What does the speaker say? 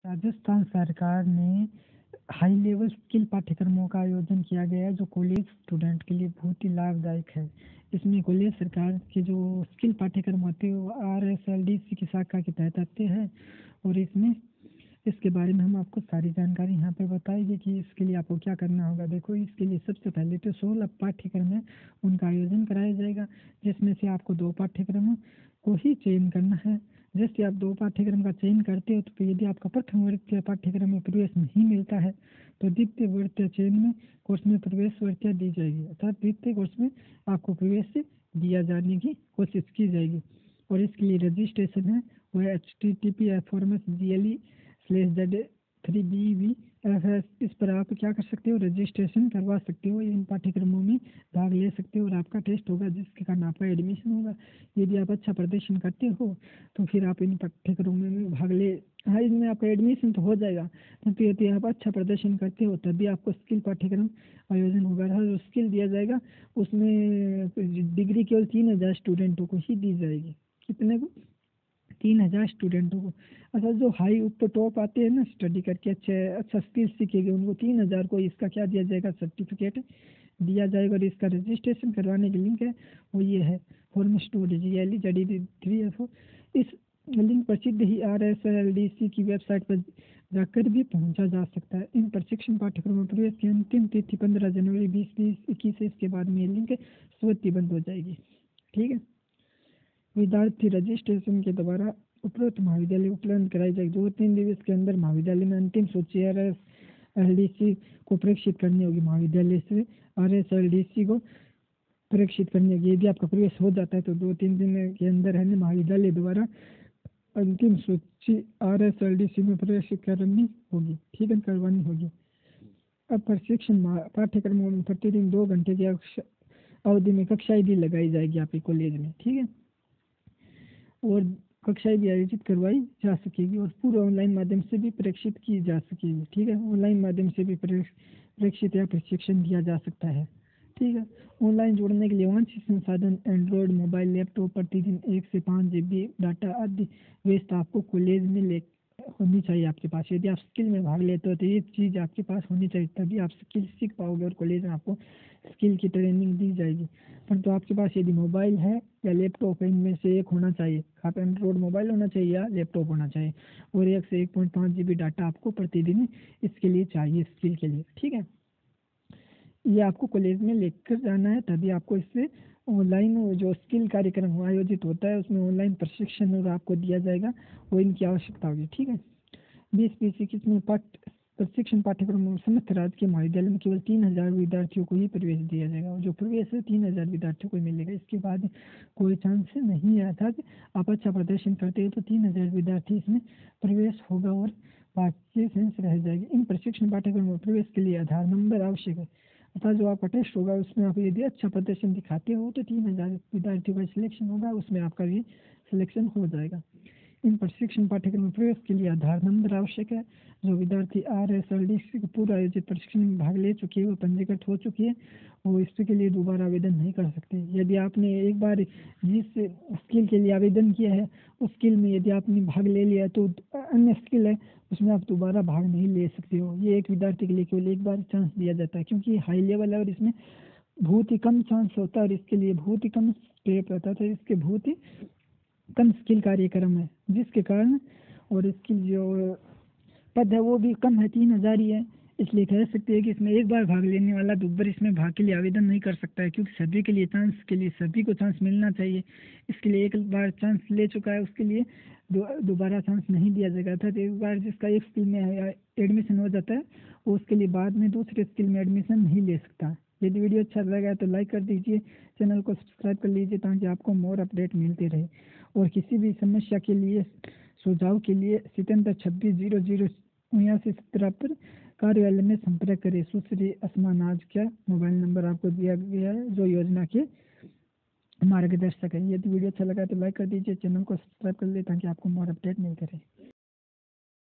राजस्थान सरकार ने high level skill पाठ्यक्रमों का आयोजन किया गया है जो कॉलेज स्टूडेंट के लिए बहुत ही लाभदायक है। इसमें कॉलेज सरकार के जो स्किल पाठ्यक्रम होते हैं वो RSLDC की शाखा के तहत आते हैं और इसके बारे में हम आपको सारी जानकारी यहाँ पे बताएंगे कि इसके लिए आपको क्या करना होगा। देखो, इसके लिए सबसे पहले तो 16 पाठ्यक्रम है, उनका आयोजन कराया जाएगा, जिसमें से आपको 2 पाठ्यक्रमों को ही चयन करना है। जैसे आप 2 पाठ्यक्रम का चयन करते हो तो यदि आपका प्रथम वर्ग के पाठ्यक्रम में प्रवेश नहीं मिलता है तो द्वितीय वर्ग के चयन में कोर्स में प्रवेश वर्तिया दी जाएगी, अर्थात द्वितीय कोर्स में आपको प्रवेश दिया जाने की कोशिश की जाएगी। और इसके लिए रजिस्ट्रेशन है वह http://GLE/Z3BVFS इस पर आप क्या कर सकते हो, रजिस्ट्रेशन करवा सकते हो, इन पाठ्यक्रमों में भाग ले सकते हो और आपका टेस्ट होगा जिसके कारण आपका एडमिशन होगा। यदि आप अच्छा प्रदर्शन करते हो तो फिर आप इन पाठ्यक्रमों में भाग ले, हाँ, इनमें आपका एडमिशन तो हो जाएगा, परंतु यदि आप अच्छा प्रदर्शन करते हो तभी आपको स्किल पाठ्यक्रम आयोजन होगा। जो स्किल दिया जाएगा उसमें डिग्री केवल 3000 स्टूडेंटों को ही दी जाएगी। कितने को? 3000 स्टूडेंटों को। अच्छा, जो हाई ऊपर टॉप आते हैं ना स्टडी करके अच्छा स्किल सीखेंगे उनको 3000 को इसका क्या दिया जाएगा, सर्टिफिकेट दिया जाएगा। और इसका रजिस्ट्रेशन करवाने की लिंक है वो ये है formstory.GLE/3FO। इस लिंक पर सीधे ही RSLDC की वेबसाइट पर जाकर भी पहुंचा जा सकता है। इन प्रशिक्षण पाठ्यक्रमों में प्रवेश की अंतिम तिथि 15 जनवरी 2021 है। इसके बाद में ये लिंक स्वतः बंद हो जाएगी। ठीक है, विद्यार्थी रजिस्ट्रेशन के द्वारा उपरोक्त महाविद्यालय उपलब्ध कराई जाएगी। 2-3 दिवस के अंदर महाविद्यालय में अंतिम सूची RSLDC को प्रेषित करनी होगी। महाविद्यालय से RSLDC को प्रेषित करनी होगी। यदि आपका प्रवेश हो जाता है तो 2-3 दिन के अंदर है महाविद्यालय द्वारा अंतिम सूची RSLDC में प्रेषित करनी होगी। ठीक है, करवानी होगी। अब प्रशिक्षण पाठ्यक्रमों में प्रतिदिन 2 घंटे की अवधि में कक्षाएं भी लगाई जाएगी आपके कॉलेज में। ठीक है, और कक्षाएं भी आयोजित करवाई जा सकेगी और पूरे ऑनलाइन माध्यम से भी प्रेषित की जा सकेगी। ठीक है, ऑनलाइन माध्यम से भी प्रेषित या प्रशिक्षण दिया जा सकता है। ठीक है, ऑनलाइन जोड़ने के लिए वांछित संसाधन एंड्रॉयड मोबाइल लैपटॉप प्रतिदिन 1 से 5 GB डाटा आदि व्यवस्था आपको कॉलेज में होनी चाहिए आपके पास। यदि आप स्किल में भाग लेते हो तो ये चीज़ आपके पास होनी चाहिए, तभी आप स्किल सीख पाओगे और कॉलेज में आपको स्किल की ट्रेनिंग दी जाएगी। परंतु आपके पास यदि मोबाइल है या लैपटॉप है, इनमें से एक होना चाहिए। आप एंड्रॉयड मोबाइल होना चाहिए या लैपटॉप होना चाहिए और 1 से 1.5 GB डाटा आपको प्रतिदिन इसके लिए चाहिए, स्किल के लिए। ठीक है, ये आपको कॉलेज में लेकर जाना है, तभी आपको इससे ऑनलाइन जो स्किल कार्यक्रम आयोजित होता है उसमें ऑनलाइन प्रशिक्षण और आपको दिया जाएगा, वो इनकी आवश्यकता होगी। ठीक है, 20-21 में प्रशिक्षण पाठ्यक्रम में समस्त राज्य के महाविद्यालय में केवल 3000 विद्यार्थियों को ही प्रवेश दिया जाएगा और जो प्रवेश है 3000 विद्यार्थियों को मिलेगा। इसके बाद कोई चांस नहीं है, अर्थात आप अच्छा प्रदर्शन करते हो तो 3000 विद्यार्थी इसमें प्रवेश होगा और बाकी सेंस रह जाएगी। इन प्रशिक्षण पाठ्यक्रम में प्रवेश के लिए आधार नंबर आवश्यक है, अर्थात जो आपका टेस्ट होगा उसमें आप यदि अच्छा प्रदर्शन दिखाते हो तो 3000 विद्यार्थियों का सिलेक्शन होगा, उसमें आपका भी सिलेक्शन हो जाएगा। इन प्रशिक्षण पाठ्यक्रम में प्रवेश के लिए आधार नंबर आवश्यक है। जो विद्यार्थी RSLDC को पूर्व आयोजित प्रशिक्षण में भाग ले चुके हैं, वो पंजीकृत हो चुकी है, वो इसके लिए दोबारा आवेदन नहीं कर सकते। यदि आपने एक बार जिस स्किल के लिए आवेदन किया है उस स्किल में यदि आपने भाग ले लिया तो अन्य स्किल है उसमें आप दोबारा भाग नहीं ले सकते हो। ये एक विद्यार्थी के लिए केवल एक बार चांस दिया जाता है, क्योंकि हाई लेवल है और इसमें बहुत ही कम चांस होता है और इसके लिए बहुत ही कम स्टेप रहता है, इसके बहुत ही कम स्किल कार्यक्रम है, जिसके कारण और इसकी जो पद है वो भी कम है, 3000 ही है। इसलिए कह सकते हैं कि इसमें एक बार भाग लेने वाला दोबारा इसमें भाग के लिए आवेदन नहीं कर सकता है, क्योंकि सभी के लिए चांस के लिए सभी को चांस मिलना चाहिए। इसके लिए एक बार चांस ले चुका है उसके लिए दोबारा चांस नहीं दिया जाएगा था। एक बार जिसका एक स्किल में एडमिशन हो जाता है वो उसके लिए बाद में दूसरे स्किल में एडमिशन नहीं ले सकता। यदि वीडियो अच्छा लगा है तो लाइक कर दीजिए, चैनल को सब्सक्राइब कर लीजिए ताकि आपको मोर अपडेट मिलते रहे। और किसी भी समस्या के लिए सुझाव के लिए 7726007917 पर कार्यालय में संपर्क करें। सुश्री अस्मा नाज का मोबाइल नंबर आपको दिया गया है जो योजना के मार्गदर्शक है। यदि वीडियो अच्छा लगा तो लाइक कर दीजिए, चैनल को सब्सक्राइब कर ले ताकि आपको मोर अपडेट मिलते रहे।